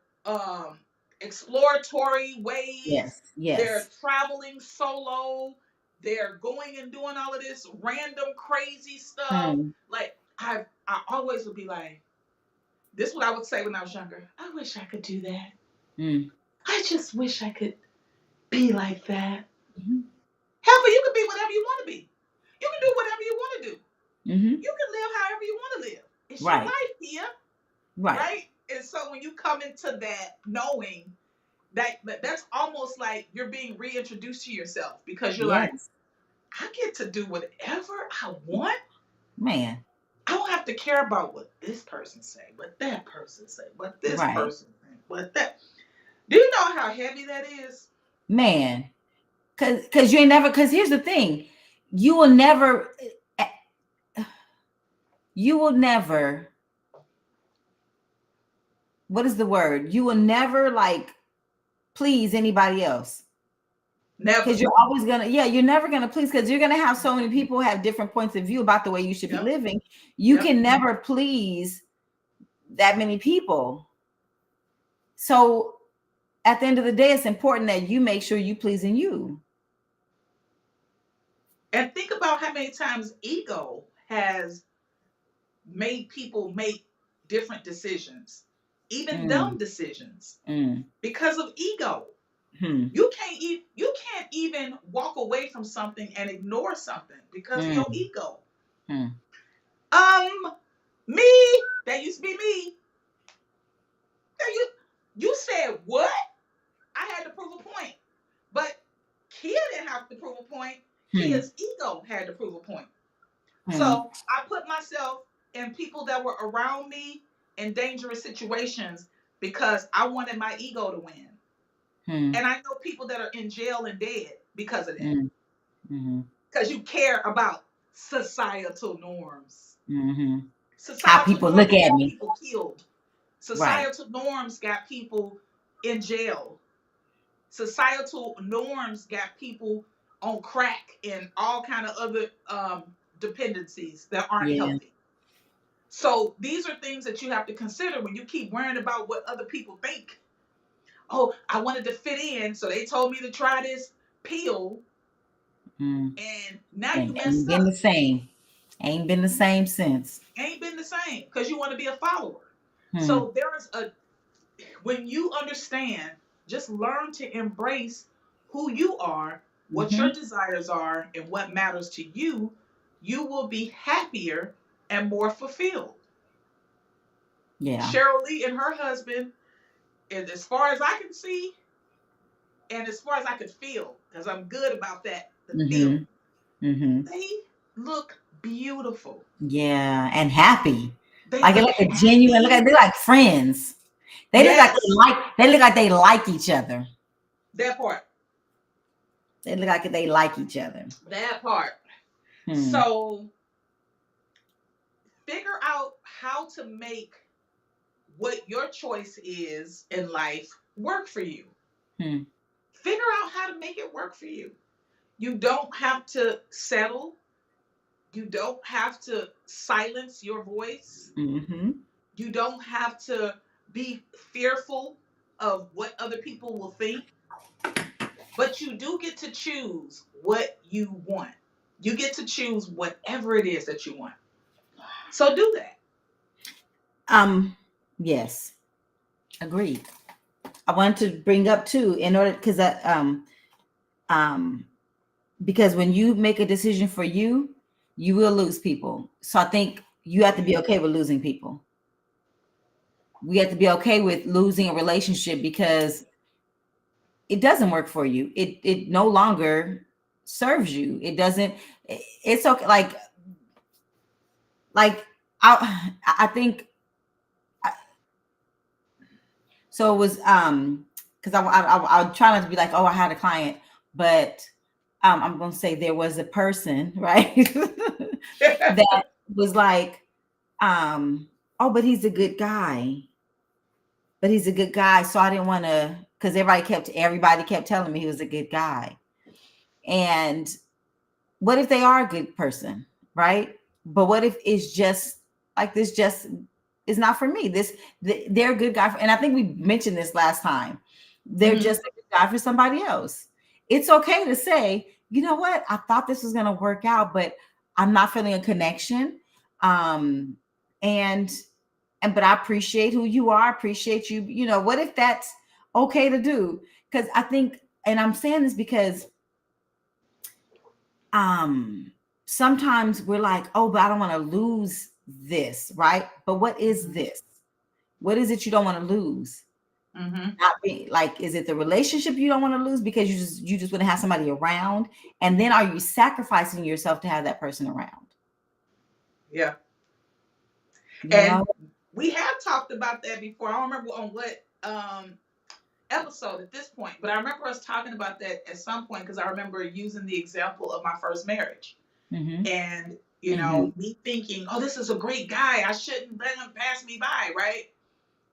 exploratory ways, Yes. they're Yes. traveling solo, they're going and doing all of this random crazy stuff. Hmm. Like I always would be like, this is what I would say when I was younger. I wish I could do that. Hmm. I just wish I could be like that. Hmm. Hell, but you can be whatever you want to be. You can do whatever you want to do. Hmm. You can live however you want to live. It's your Right. life here, Right. right? And so when you come into that knowing that's almost like you're being reintroduced to yourself because you're like, Yes. I get to do whatever I want. Man. I don't have to care about what this person say, what that person say, what this Right. person say, what that. Do you know how heavy that is? Man. Cause you ain't never. Cause here's the thing, you will never. You will never. What is the word? You will never like please anybody else. Never. Because you're always gonna, yeah, you're never gonna please because you're gonna have so many people have different points of view about the way you should be Yep. living. You Yep. can never please that many people. So at the end of the day, it's important that you make sure you pleasing you. And think about how many times ego has made people make different decisions, even dumb decisions, because of ego. You can't even walk away from something and ignore something because of your ego. Me, that used to be me. You said what? I had to prove a point. But Kia didn't have to prove a point. Kia's ego had to prove a point. So I put myself and people that were around me in dangerous situations because I wanted my ego to win. And I know people that are in jail and dead because of that. Because you care about societal norms. Societal How people norms look at got me. people killed. Societal norms got people in jail. Societal norms got people on crack and all kind of other dependencies that aren't healthy. So these are things that you have to consider when you keep worrying about what other people think. Oh, I wanted to fit in, so they told me to try this pill, and now you messed Ain't been up. the same. Ain't been the same since. Ain't been the same because you want to be a follower. So there is when you understand, just learn to embrace who you are, what your desires are, and what matters to you. You will be happier and more fulfilled. Yeah. Cheryl Lee and her husband, and as far as I can see, and as far as I could feel, because I'm good about that, the feel, Mm-hmm. they look beautiful. Yeah, and happy. They Like it look like a genuine. Look happy. at they're like friends. They look like Yes, they look like they like each other. that part. They look like they like each other. That part. Hmm. So figure out how to make what your choice is in life work for you. Hmm. Figure out how to make it work for you. You don't have to settle. You don't have to silence your voice. Mm-hmm. You don't have to be fearful of what other people will think. But you do get to choose what you want. You get to choose whatever it is that you want. So do that. Yes. Agreed. I wanted to bring up too, in order because when you make a decision for you, you will lose people. So I think you have to be okay with losing people. We have to be okay with losing a relationship because it doesn't work for you. It no longer serves you. It doesn't. It's okay. Like I think. So it was because I try not to be like, oh, I had a client, but I'm gonna say there was a person, right, that was like, oh, but he's a good guy. But he's a good guy, so I didn't want to, because everybody kept telling me he was a good guy. And what if they are a good person, right? But what if it's just like this? Just is not for me. They're a good guy, and I think we mentioned this last time. They're just a good guy for somebody else. It's okay to say, you know what? I thought this was going to work out, but I'm not feeling a connection. But I appreciate who you are. I appreciate you. You know, what if that's okay to do? Because I think, and I'm saying this because sometimes we're like, oh, but I don't want to lose this, right? But what is this? What is it you don't want to lose? Not being like, is it the relationship you don't want to lose because you just want to have somebody around? And then are you sacrificing yourself to have that person around? Yeah. You And know? we have talked about that before. I don't remember on what episode at this point, but I remember us talking about that at some point because I remember using the example of my first marriage. And, you know, me thinking, oh, this is a great guy. I shouldn't let him pass me by, right?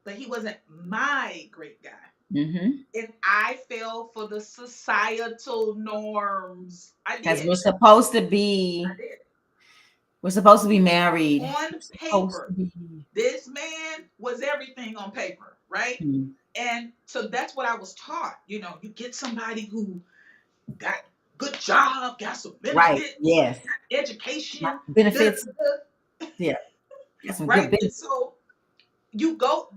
But he wasn't my great guy. And I fell for the societal norms. I did. Because we're supposed to be. I did. We're supposed to be married. On paper, this man was everything on paper, right? And so that's what I was taught. You know, you get somebody who got good job, got some benefits, right? Yes, education, benefits. Yeah, got some right. Good benefits. And so you go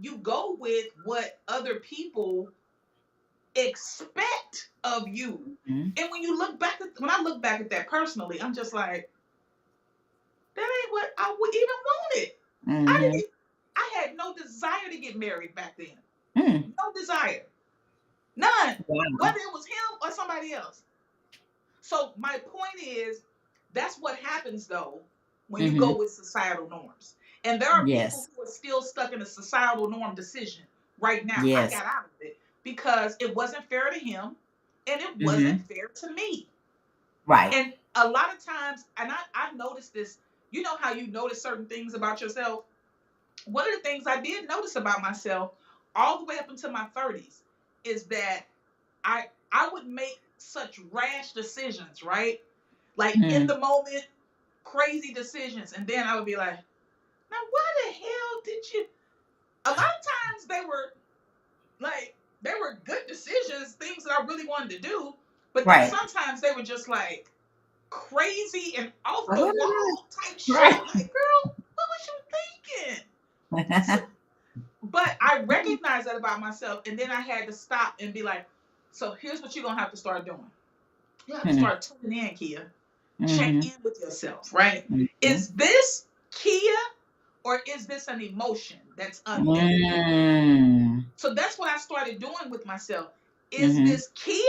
with what other people expect of you. And when you look back when I look back at that personally, I'm just like, that ain't what I would even wanted. I had no desire to get married back then. No desire. None. Wow. Whether it was him or somebody else. So my point is, that's what happens though when you go with societal norms. And there are people who are still stuck in a societal norm decision right now. I got out of it because it wasn't fair to him and it wasn't fair to me. Right. And a lot of times, and I've noticed this, you know how you notice certain things about yourself? One of the things I did notice about myself all the way up into my 30s is that I would make such rash decisions, right? Like in the moment, crazy decisions. And then I would be like, now why the hell did you? A lot of times they were good decisions, things that I really wanted to do. But then sometimes they were just like crazy and off the wall type shit. Like, girl, what was you thinking? But I recognized that about myself, and then I had to stop and be like, so here's what you're gonna have to start doing. You have to start tuning in, Kia. Check in with yourself, right? Is this Kia or is this an emotion that's unmet? So that's what I started doing with myself. Is this Kia,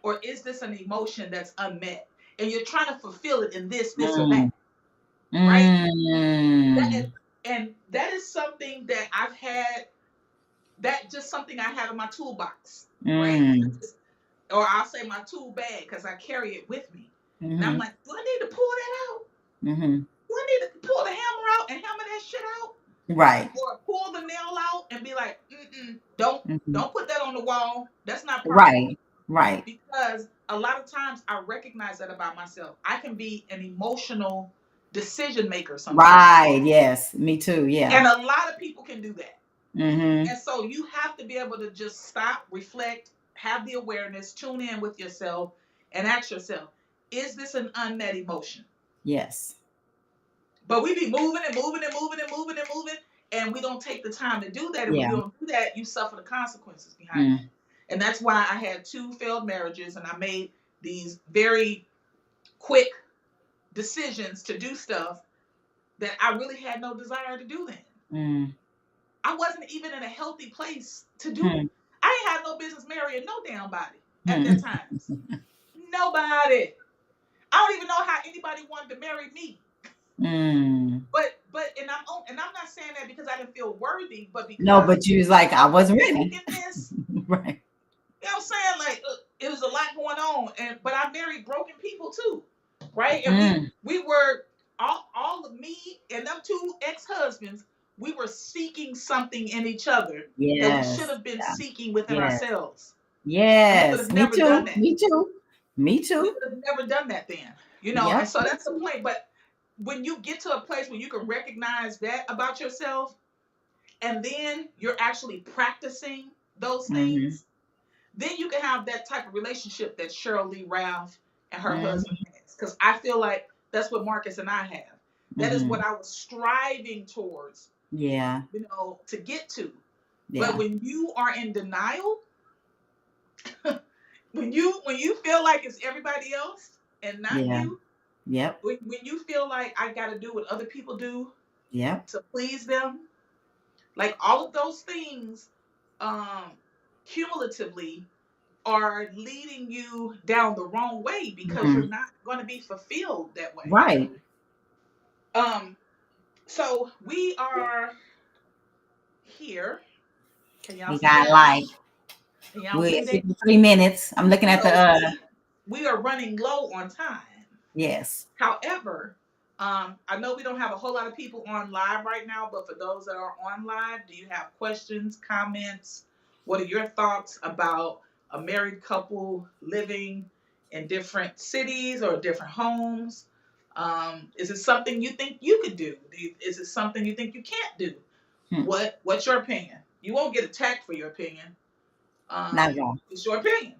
or is this an emotion that's unmet? And you're trying to fulfill it in this or that, right? And that is something that I've had, that just something I have in my toolbox, right? Or I'll say my tool bag, because I carry it with me. And I'm like, do I need to pull that out? Do I need to pull the hammer out and hammer that shit out? Right. Or pull the nail out and be like, don't put that on the wall. That's not perfect. Right. Because a lot of times I recognize that about myself. I can be an emotional decision maker sometimes. Right. Yes. Me too. Yeah. And a lot of people can do that. And so you have to be able to just stop, reflect, have the awareness, tune in with yourself, and ask yourself, is this an unmet emotion? Yes. But we be moving and moving and moving and moving and moving, and we don't take the time to do that. And when you don't do that, you suffer the consequences behind it. And that's why I had 2 failed marriages, and I made these very quick decisions to do stuff that I really had no desire to do then. I wasn't even in a healthy place to do it. I ain't had no business marrying no damn body at that time. Nobody. I don't even know how anybody wanted to marry me. But and I'm not saying that because I didn't feel worthy, but because but you was like, I wasn't ready. Right. You know what I'm saying? Like, it was a lot going on, but I married broken people too, right? And we were all of me and them 2 ex-husbands. We were seeking something in each other that we should have been seeking within ourselves. Yes, me too. Done that. Me too. Me too. We would have never done that then, you know. And so that's the point. But when you get to a place where you can recognize that about yourself, and then you're actually practicing those things, then you can have that type of relationship that Cheryl Lee Ralph and her husband has. Because I feel like that's what Marcus and I have. That is what I was striving towards. Yeah. You know, to get to. But when you are in denial, when you feel like it's everybody else and not you. When you feel like I got to do what other people do to please them, like all of those things cumulatively are leading you down the wrong way, because you're not going to be fulfilled that way. Right. So we are here. Can y'all see got that? like we're 53 minutes. I'm looking at the we are running low on time. Yes. However, I know we don't have a whole lot of people on live right now, but for those that are on live, do you have questions, comments? What are your thoughts about a married couple living in different cities or different homes? Is it something you think you could do? Is it something you think you can't do? What's your opinion? You won't get attacked for your opinion. Not at all. It's your opinion.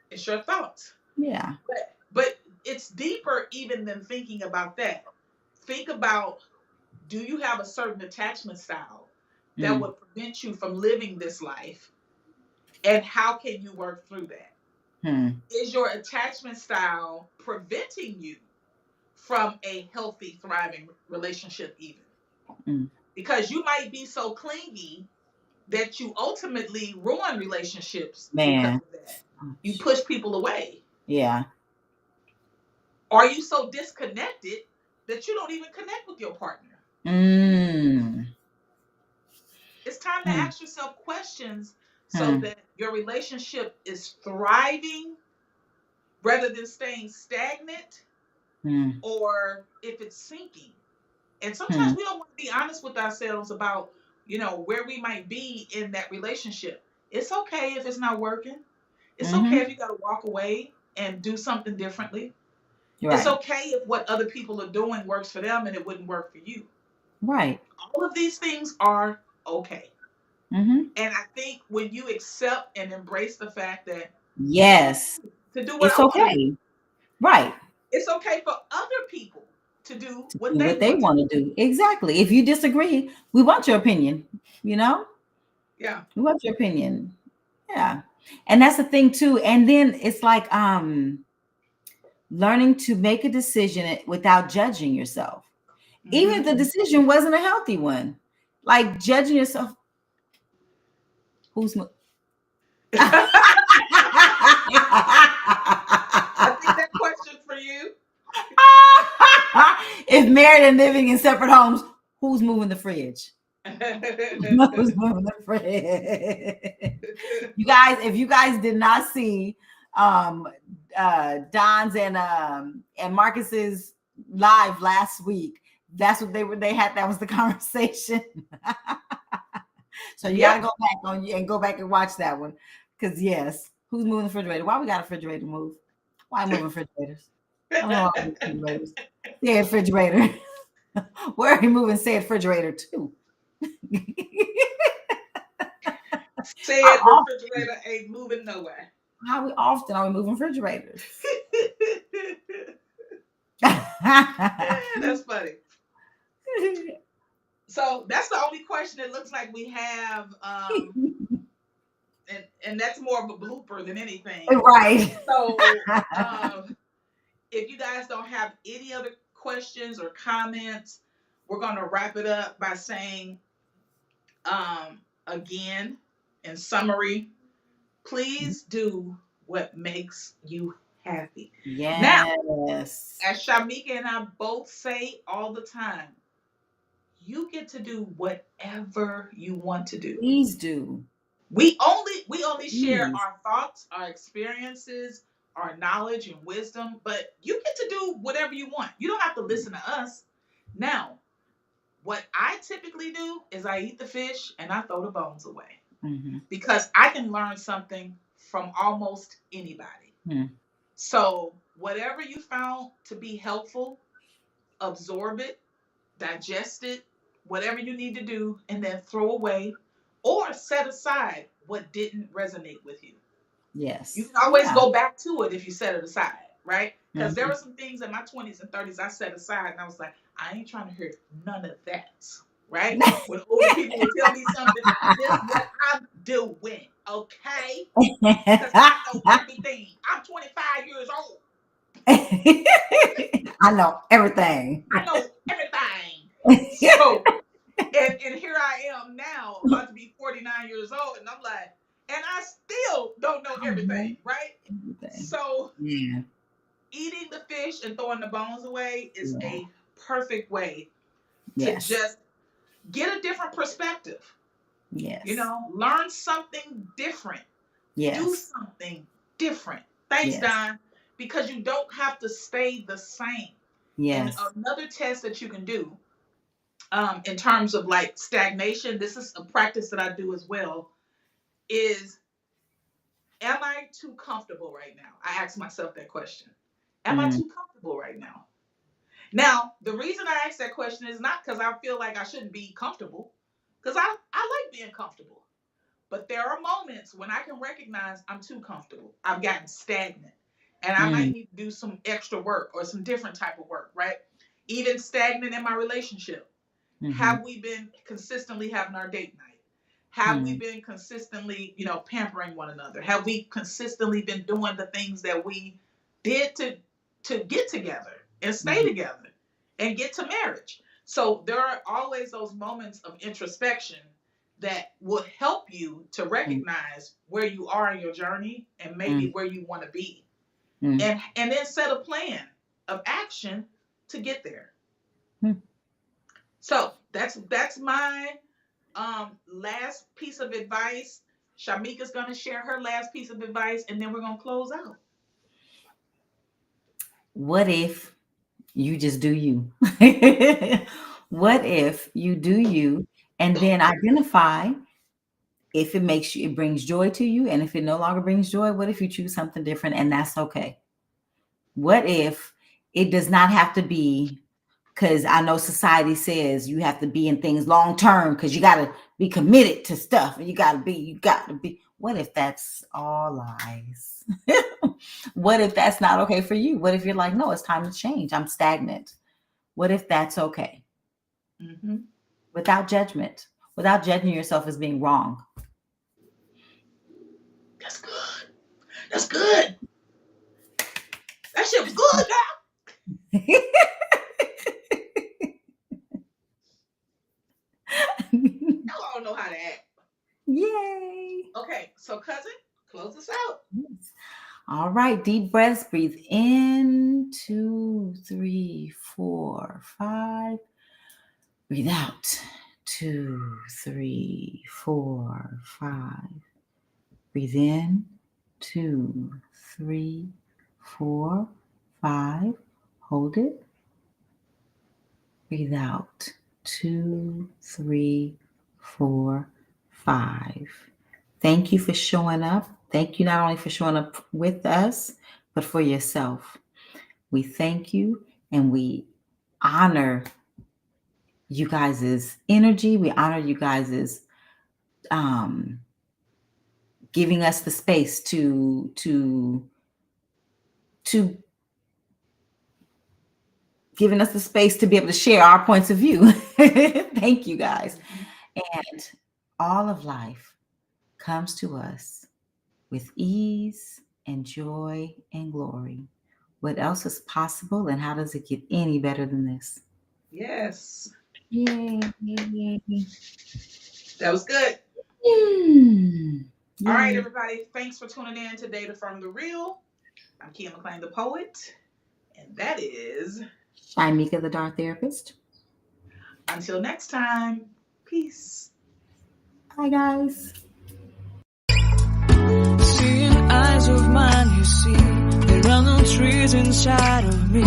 It's your thoughts. Yeah. But it's deeper even than thinking about that. Think about, do you have a certain attachment style that would prevent you from living this life? And how can you work through that? Is your attachment style preventing you from a healthy, thriving relationship even? Because you might be so clingy that you ultimately ruin relationships because of that. You push people away. Yeah. Are you so disconnected that you don't even connect with your partner? It's time to ask yourself questions so that your relationship is thriving rather than staying stagnant, or if it's sinking. And sometimes we don't want to be honest with ourselves about, you know, where we might be in that relationship. It's okay if it's not working. It's okay if you got to walk away and do something differently. Right. It's okay if what other people are doing works for them and it wouldn't work for you. Right. All of these things are okay. And I think when you accept and embrace the fact that to do what it's okay. Right. It's okay for other people to do what they want to do. Exactly. If you disagree, we want your opinion, you know? Yeah. We want your opinion. Yeah. And that's the thing too. And then it's like learning to make a decision without judging yourself. Even if the decision wasn't a healthy one. Like judging yourself. Who's I think that question's for you. If married and living in separate homes, who's moving the fridge? Who's moving the fridge? You guys, if you guys did not see Don's and Marcus's live last week, that's what they had. That was the conversation. So you gotta go back on you and go back and watch that one. Because yes, who's moving the refrigerator? Why we got a refrigerator move? Why moving refrigerators? I don't know why refrigerators. Say refrigerator. Where are you moving said refrigerator to? Said refrigerator ain't moving nowhere. How often are we moving refrigerators? That's funny. So that's the only question it looks like we have. And that's more of a blooper than anything. Right. So if you guys don't have any other questions or comments, we're going to wrap it up by saying, again, in summary, please do what makes you happy. Yes. Now, as Shamika and I both say all the time, you get to do whatever you want to do. Please do. We only share our thoughts, our experiences, our knowledge and wisdom, but you get to do whatever you want. You don't have to listen to us. Now, what I typically do is I eat the fish and I throw the bones away. Because I can learn something from almost anybody. So whatever you found to be helpful, absorb it, digest it, whatever you need to do, and then throw away or set aside what didn't resonate with you. Yes. You can always go back to it if you set it aside, right? Because there were some things in my 20s and 30s I set aside and I was like, I ain't trying to hear none of that, right? When older people would tell me something, this is what I'm doing, okay? Because I know everything. I'm 25 years old. I know everything. I know everything. So, and here I am now, about to be 49 years old, and I'm like, and I still don't know everything, right? So, eating the fish and throwing the bones away is a perfect way to just get a different perspective. Yes. You know, learn something different. Yes. Do something different. Thanks, Don. Because you don't have to stay the same. Yes. And another test that you can do in terms of like stagnation, this is a practice that I do as well, is am I too comfortable right now? I ask myself that question. Am I too comfortable right now? Now, the reason I ask that question is not because I feel like I shouldn't be comfortable, because I like being comfortable. But there are moments when I can recognize I'm too comfortable. I've gotten stagnant. And I might need to do some extra work or some different type of work, right? Even stagnant in my relationship. Have we been consistently having our date night? Have we been consistently, pampering one another? Have we consistently been doing the things that we did to get together and stay together and get to marriage? So there are always those moments of introspection that will help you to recognize where you are in your journey and maybe where you want to be. And then set a plan of action to get there. So that's my last piece of advice. Shamika's going to share her last piece of advice, and then we're going to close out. What if you just do you? What if you do you and then identify if it brings joy to you, and if it no longer brings joy, what if you choose something different and that's okay? What if it does not have to be, because I know society says you have to be in things long term because you got to be committed to stuff and you got to be. What if that's all lies? What if that's not okay for you? What if you're like, no, it's time to change. I'm stagnant. What if that's okay? Without judgment, without judging yourself as being wrong. That's good. That's good. That shit was good, girl. Y'all all know how to act. Yay. Okay, so cousin, close us out. All right, deep breaths. Breathe in, 2, 3, 4, 5. Breathe out, 2, 3, 4, 5. Breathe in, 2, 3, 4, 5. Hold it. Breathe out, 2, 3, 4, 5. Thank you for showing up. Thank you not only for showing up with us, but for yourself. We thank you and we honor you guys' energy. We honor you guys' giving us the space to giving us the space to be able to share our points of view. Thank you guys. And all of life comes to us with ease and joy and glory. What else is possible, and how does it get any better than this? Yes. Yay. That was good. All right, everybody. Thanks for tuning in today to From the Real. I'm Kia McLean, the poet. And that is Shamika, the Dark Therapist. Until next time, peace. Bye, guys. Seeing eyes of mine, you see, there are no trees inside of me.